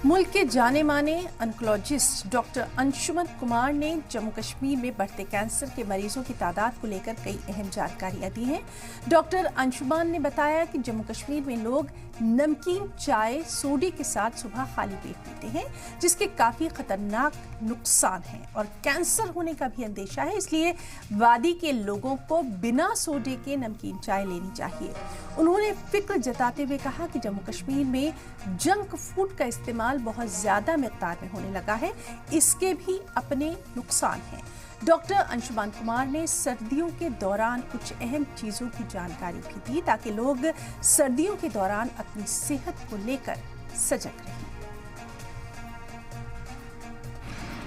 मुल्क के जाने माने ऑन्कोलॉजिस्ट डॉक्टर अंशुमन कुमार ने जम्मू कश्मीर में बढ़ते कैंसर के मरीजों की तादाद को लेकर कई अहम जानकारियां दी हैं। डॉक्टर अंशुमन ने बताया कि जम्मू कश्मीर में लोग नमकीन चाय सोडे के साथ सुबह खाली पेट पीते हैं, जिसके काफी खतरनाक नुकसान हैं और कैंसर होने का भी अंदेशा है। इसलिए वादी के लोगों को बिना सोडे के नमकीन चाय लेनी चाहिए। उन्होंने फिक्र जताते हुए कहा कि जम्मू कश्मीर में जंक फूड का इस्तेमाल बहुत ज्यादा मिकदार में होने लगा है, इसके भी अपने नुकसान हैं। डॉक्टर अंशुमन कुमार ने सर्दियों के दौरान कुछ अहम चीजों की जानकारी भी दी ताकि लोग सर्दियों के दौरान अपनी सेहत को लेकर सजग रहें।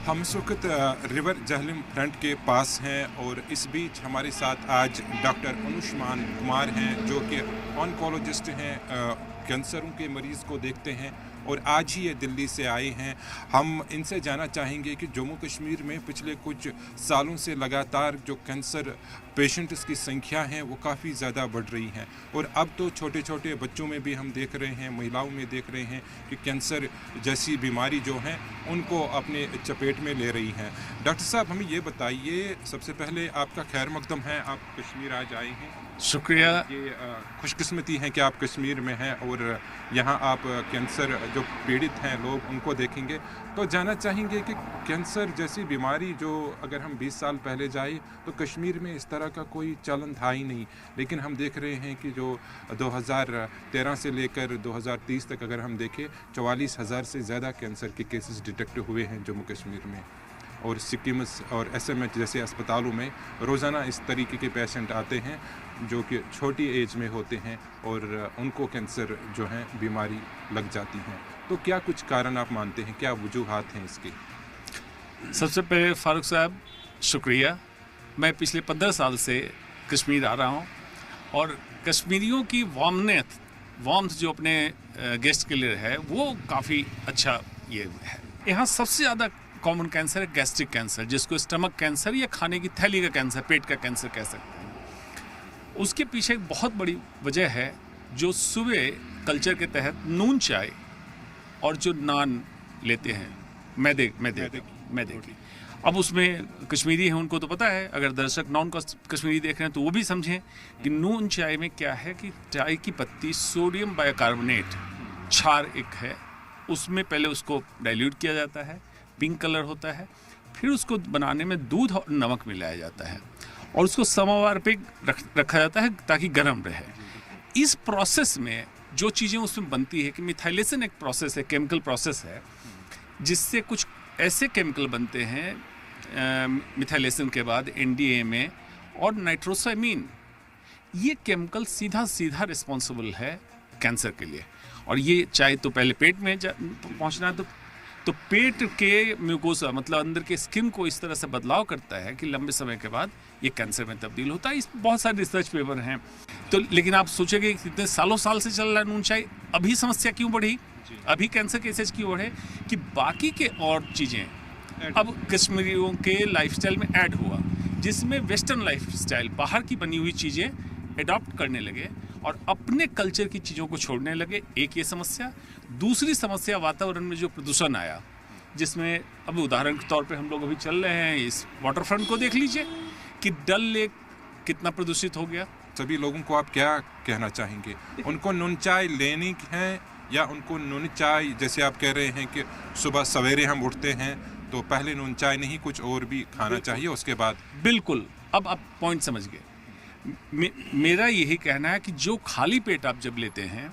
हम इस वक्त रिवर जहलम फ्रंट के पास हैं और इस बीच हमारे साथ आज डॉक्टर अंशुमन कुमार हैं, जो कि ऑन्कोलॉजिस्ट हैं, कैंसरों के मरीज़ को देखते हैं और आज ही ये दिल्ली से आए हैं। हम इनसे जानना चाहेंगे कि जम्मू कश्मीर में पिछले कुछ सालों से लगातार जो कैंसर पेशेंट्स की संख्या है वो काफ़ी ज़्यादा बढ़ रही है और अब तो छोटे छोटे बच्चों में भी हम देख रहे हैं, महिलाओं में देख रहे हैं कि कैंसर जैसी बीमारी जो है उनको अपने चपेट में ले रही है। डॉक्टर साहब, हमें ये बताइए, सबसे पहले आपका खैर मकदम है, आप कश्मीर आज आए हैं। शुक्रिया। ये खुशकिस्मती है कि आप कश्मीर में हैं और यहाँ आप कैंसर जो पीड़ित हैं लोग उनको देखेंगे। तो जानना चाहेंगे कि कैंसर जैसी बीमारी जो अगर हम 20 साल पहले जाए तो कश्मीर में इस तरह का कोई चलन था ही नहीं, लेकिन हम देख रहे हैं कि जो 2013 से लेकर 2030 तक अगर हम देखें 44,000 से ज़्यादा कैंसर के केसेस डिटेक्ट हुए हैं जम्मू कश्मीर में। और सिक्किम और SMH जैसे अस्पतालों में रोज़ाना इस तरीके के पेशेंट आते हैं जो कि छोटी एज में होते हैं और उनको कैंसर जो है बीमारी लग जाती है। तो क्या कुछ कारण आप मानते हैं, क्या वजूहात हैं इसके? सबसे पहले फारूक साहब शुक्रिया। मैं पिछले 15 साल से कश्मीर आ रहा हूँ और कश्मीरियों की वार्मथ जो अपने गेस्ट के लिए है वो काफ़ी अच्छा ये है। यहाँ सबसे ज़्यादा कॉमन कैंसर है गैस्ट्रिक कैंसर, जिसको स्टमक कैंसर या खाने की थैली का कैंसर, पेट का कैंसर कह सकते हैं। उसके पीछे एक बहुत बड़ी वजह है जो सुबह कल्चर के तहत नून चाय और जो नान लेते हैं मैदे की। अब उसमें कश्मीरी हैं, उनको तो पता है, अगर दर्शक नॉन कश्मीरी देख रहे हैं तो वो भी समझें कि नून चाय में क्या है कि चाय की पत्ती सोडियम बाइकार्बोनेट क्षार एक है, उसमें पहले उसको डाइल्यूट किया जाता है, पिंक कलर होता है, फिर उसको बनाने में दूध और नमक मिलाया जाता है और उसको समोवार पे रखा जाता है ताकि गर्म रहे। इस प्रोसेस में जो चीज़ें उसमें बनती है कि मिथाइलेशन एक प्रोसेस है, केमिकल प्रोसेस है, जिससे कुछ ऐसे केमिकल बनते हैं मिथाइलेशन के बाद NDMA और नाइट्रोसामीन। ये केमिकल सीधा रिस्पॉन्सिबल है कैंसर के लिए। और ये चाहे तो पहले पेट में पहुंचना है तो पेट के म्यूकोसा मतलब अंदर के स्किन को इस तरह से बदलाव करता है कि लंबे समय के बाद ये कैंसर में तब्दील होता है। इस बहुत सारे रिसर्च पेपर हैं। तो लेकिन आप सोचेंगे कि इतने सालों साल से चल रहा है नून चाय, अभी समस्या क्यों बढ़ी, अभी कैंसर केसेज क्यों बढ़े कि बाकी के और चीज़ें अब कश्मीरियों के लाइफस्टाइल में ऐड हुआ, जिसमें वेस्टर्न लाइफस्टाइल बाहर की बनी हुई चीज़ें अडॉप्ट करने लगे और अपने कल्चर की चीज़ों को छोड़ने लगे। एक ये समस्या। दूसरी समस्या वातावरण में जो प्रदूषण आया, जिसमें अब उदाहरण के तौर पे हम लोग अभी चल रहे हैं, इस वाटर फ्रंट को देख लीजिए कि डल लेक कितना प्रदूषित हो गया। सभी लोगों को आप क्या कहना चाहेंगे? उनको नून चाय लेनी है या उनको नून चाय, जैसे आप कह रहे हैं कि सुबह सवेरे हम उठते हैं तो पहले नून चाय नहीं कुछ और भी खाना चाहिए उसके बाद? बिल्कुल, अब आप पॉइंट समझ गए। मेरा यही कहना है कि जो खाली पेट आप जब लेते हैं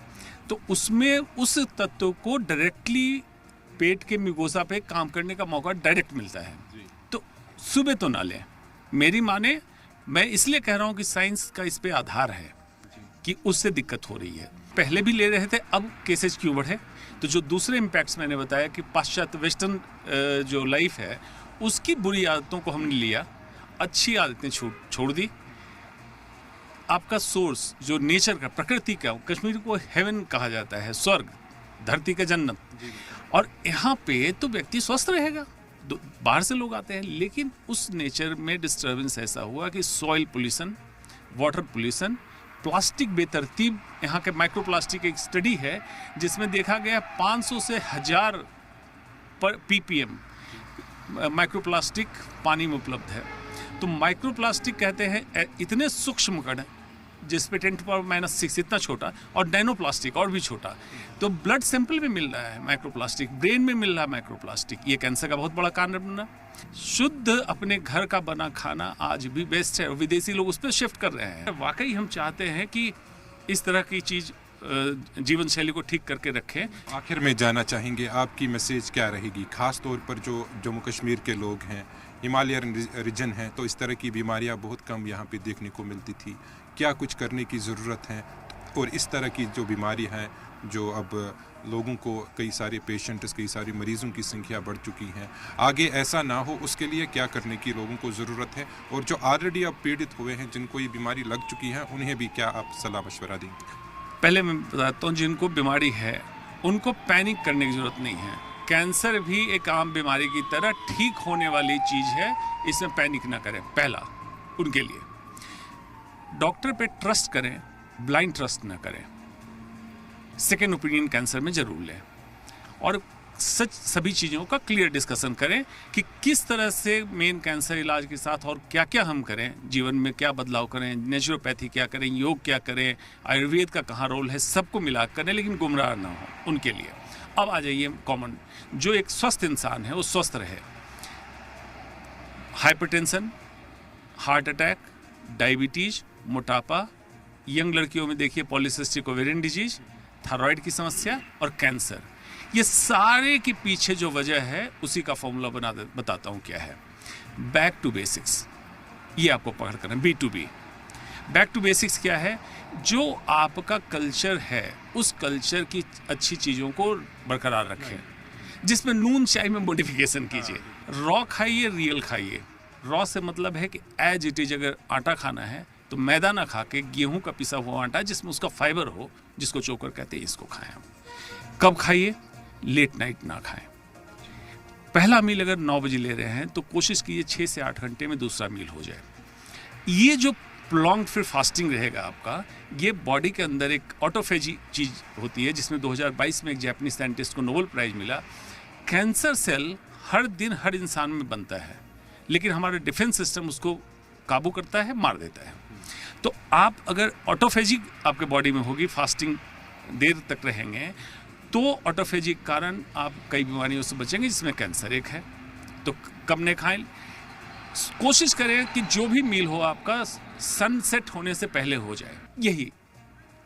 तो उसमें उस तत्व को डायरेक्टली पेट के म्यूकोसा पे काम करने का मौका डायरेक्ट मिलता है। तो सुबह तो ना लें, मेरी माने। मैं इसलिए कह रहा हूँ कि साइंस का इस पे आधार है कि उससे दिक्कत हो रही है। पहले भी ले रहे थे, अब केसेज क्यों बढ़े? तो जो दूसरे इम्पैक्ट्स मैंने बताया कि पाश्चात्य वेस्टर्न जो लाइफ है उसकी बुरी आदतों को हमने लिया, अच्छी आदतें छोड़ दी। आपका सोर्स जो नेचर का, प्रकृति का, कश्मीर को हेवन कहा जाता है, स्वर्ग, धरती का जन्नत। और यहाँ पे तो व्यक्ति स्वस्थ रहेगा। बाहर से लोग आते हैं, लेकिन उस नेचर में डिस्टर्बेंस ऐसा हुआ कि soil pollution, water pollution, plastic बेतरतीब, यहाँ के माइक्रो प्लास्टिक एक स्टडी है जिसमें देखा गया 500 से 1000 पर ppm माइक्रो प्लास्टिक पानी में उपलब्ध है। तो माइक्रो प्लास्टिक कहते हैं इतने सूक्ष्म कण जिस पे 10⁻⁻⁶ इतना छोटा, और नैनो प्लास्टिक और भी छोटा। तो ब्लड सैंपल में मिल रहा है माइक्रो प्लास्टिक, ब्रेन में मिल रहा है माइक्रो प्लास्टिक। ये कैंसर का बहुत बड़ा कारण बना। शुद्ध अपने घर का बना खाना आज भी बेस्ट है, विदेशी लोग उस पर शिफ्ट कर रहे हैं। वाकई हम चाहते हैं कि इस तरह की चीज़ जीवन शैली को ठीक करके रखें। आखिर में जानना चाहेंगे आपकी मैसेज क्या रहेगी, खास तौर पर जो जम्मू कश्मीर के लोग हैं, हिमालयन रीजन है, तो इस तरह की बीमारियां बहुत कम यहाँ पे देखने को मिलती थी। क्या कुछ करने की ज़रूरत है? और इस तरह की जो बीमारी है, जो अब लोगों को कई सारे पेशेंट्स, कई सारे मरीज़ों की संख्या बढ़ चुकी है, आगे ऐसा ना हो उसके लिए क्या करने की लोगों को ज़रूरत है? और जो ऑलरेडी अब पीड़ित हुए हैं, जिनको ये बीमारी लग चुकी है, उन्हें भी क्या आप सलाह मशवरा देंगे? पहले मैं बताता हूँ, जिनको बीमारी है उनको पैनिक करने की ज़रूरत नहीं है। कैंसर भी एक आम बीमारी की तरह ठीक होने वाली चीज़ है, इसमें पैनिक ना करें। पहला उनके लिए डॉक्टर पे ट्रस्ट करें, ब्लाइंड ट्रस्ट ना करें। सेकेंड ओपिनियन कैंसर में ज़रूर लें, और सच सभी चीज़ों का क्लियर डिस्कशन करें कि किस तरह से मेन कैंसर इलाज के साथ और क्या क्या हम करें, जीवन में क्या बदलाव करें, नेचुरोपैथी क्या करें, योग क्या करें, आयुर्वेद का कहाँ रोल है, सबको मिला करें, लेकिन गुमराह ना हो उनके लिए। अब आ जाइए कॉमन, जो एक स्वस्थ इंसान है वो स्वस्थ रहे। हाइपरटेंशन, हार्ट अटैक, डायबिटीज, मोटापा, यंग लड़कियों में देखिए पॉलीसिस्टिक ओवेरियन डिजीज, थायराइड की समस्या और कैंसर, ये सारे के पीछे जो वजह है उसी का फॉर्मूला बताता हूँ क्या है। बैक टू बेसिक्स, ये आपको पकड़ करना। B2B, बैक टू बेसिक्स क्या है? जो आपका कल्चर है उस कल्चर की अच्छी चीज़ों को बरकरार रखें, जिसमें नून चाय में मॉडिफिकेशन कीजिए। रॉ खाइए, रियल खाइए। रॉ से मतलब है कि एज इट इज, अगर आटा खाना है तो मैदा ना खा के गेहूं का पिसा हुआ आटा जिसमें उसका फाइबर हो, जिसको चोकर कहते हैं, इसको खाएं। कब खाइए? लेट नाइट ना खाएं। पहला मील अगर 9 बजे ले रहे हैं तो कोशिश कीजिए 6 से 8 घंटे में दूसरा मील हो जाए। ये जो प्रोलॉन्ग्ड फिर फास्टिंग रहेगा आपका, ये बॉडी के अंदर एक ऑटोफेजी चीज़ होती है, जिसमें 2022 में एक जापानीज साइंटिस्ट को नोबेल प्राइज मिला। कैंसर सेल हर दिन हर इंसान में बनता है, लेकिन हमारा डिफेंस सिस्टम उसको काबू करता है, मार देता है। तो आप अगर ऑटोफेजी आपके बॉडी में होगी, फास्टिंग देर तक रहेंगे, तो ऑटोफेजी के कारण आप कई बीमारियों से बचेंगे, जिसमें कैंसर एक है। तो कब ने खाएं? कोशिश करें कि जो भी मील हो आपका सनसेट होने से पहले हो जाए। यही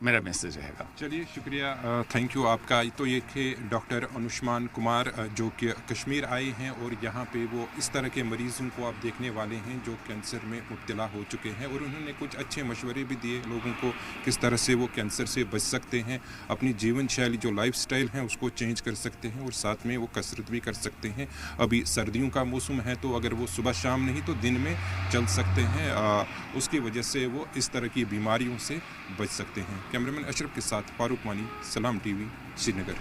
मेरा मैसेज रहेगा। चलिए, शुक्रिया, थैंक यू आपका। तो ये थे डॉक्टर अनुष्मान कुमार, जो कि कश्मीर आए हैं और यहाँ पे वो इस तरह के मरीज़ों को आप देखने वाले हैं जो कैंसर में मुब्तला हो चुके हैं, और उन्होंने कुछ अच्छे मशवरे भी दिए लोगों को किस तरह से वो कैंसर से बच सकते हैं, अपनी जीवन शैली जो लाइफस्टाइल है उसको चेंज कर सकते हैं, और साथ में वो कसरत भी कर सकते हैं। अभी सर्दियों का मौसम है, तो अगर वो सुबह शाम नहीं तो दिन में चल सकते हैं, उसकी वजह से वो इस तरह की बीमारियों से बच सकते हैं। कैमरामैन अशरफ के साथ फारूक मानी, सलाम टीवी, श्रीनगर।